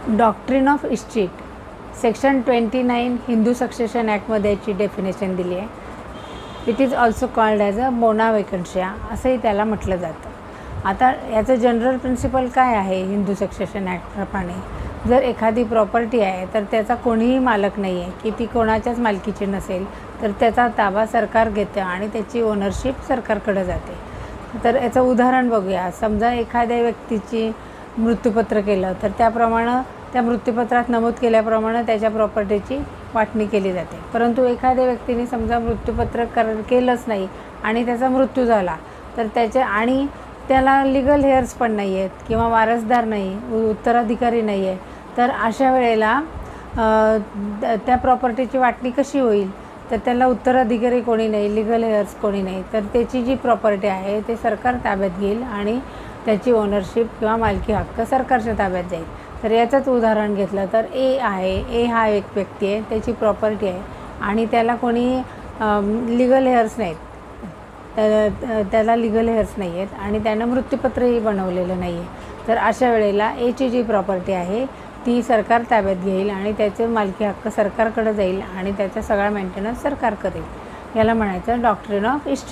Doctrine of estate section 29 Hindu succession ॲक्टमध्ये याची definition दिली आहे. It is also called as a bona vacantia असंही त्याला म्हटलं जातं. आता याचं जनरल प्रिन्सिपल काय आहे हिंदू सक्सेशन ॲक्टप्रमाणे, जर एखादी प्रॉपर्टी आहे तर त्याचा कोणीही मालक नाही आहे की ती कोणाच्याच मालकीची नसेल तर त्याचा ताबा सरकार घेतं आणि त्याची ओनरशिप सरकारकडे जाते. तर याचं उदाहरण बघूया. समजा एखाद्या व्यक्तीची मृत्यूपत्र केलं तर त्याप्रमाणे त्या मृत्यूपत्रात नमूद केल्याप्रमाणे त्याच्या प्रॉपर्टीची वाटणी केली जाते. परंतु एखाद्या व्यक्तीने समजा मृत्यूपत्र केलंच नाही आणि त्याचा मृत्यू झाला तर आणि त्याला लिगल हेअर्स पण नाही आहेत किंवा वारसदार नाही, उत्तराधिकारी नाही आहे, तर अशा वेळेला त्या प्रॉपर्टीची वाटणी कशी होईल? तर त्याला उत्तराधिकारी कोणी नाही, लिगल हेअर्स कोणी नाही, तर त्याची जी प्रॉपर्टी आहे ते सरकार ताब्यात घेईल आणि त्याची ओनरशिप किंवा मालकी हक्क सरकारच्या ताब्यात जाईल. तर याचंच उदाहरण घेतलं तर ए आहे. ए हा एक व्यक्ती आहे, त्याची प्रॉपर्टी आहे आणि त्याला कोणी लिगल हेअर्स नाहीत, त्याला लिगल हेअर्स नाही आहेत आणि त्यानं मृत्यूपत्रही बनवलेलं नाही आहे. तर अशा वेळेला एची जी प्रॉपर्टी आहे ती सरकार ताब्यात घेईल आणि त्याचे मालकी हक्क सरकारकडे जाईल आणि त्याचा सगळा मेंटेनन्स सरकार करेल. याला म्हणायचं डॉक्ट्रिन ऑफ इस्टेट.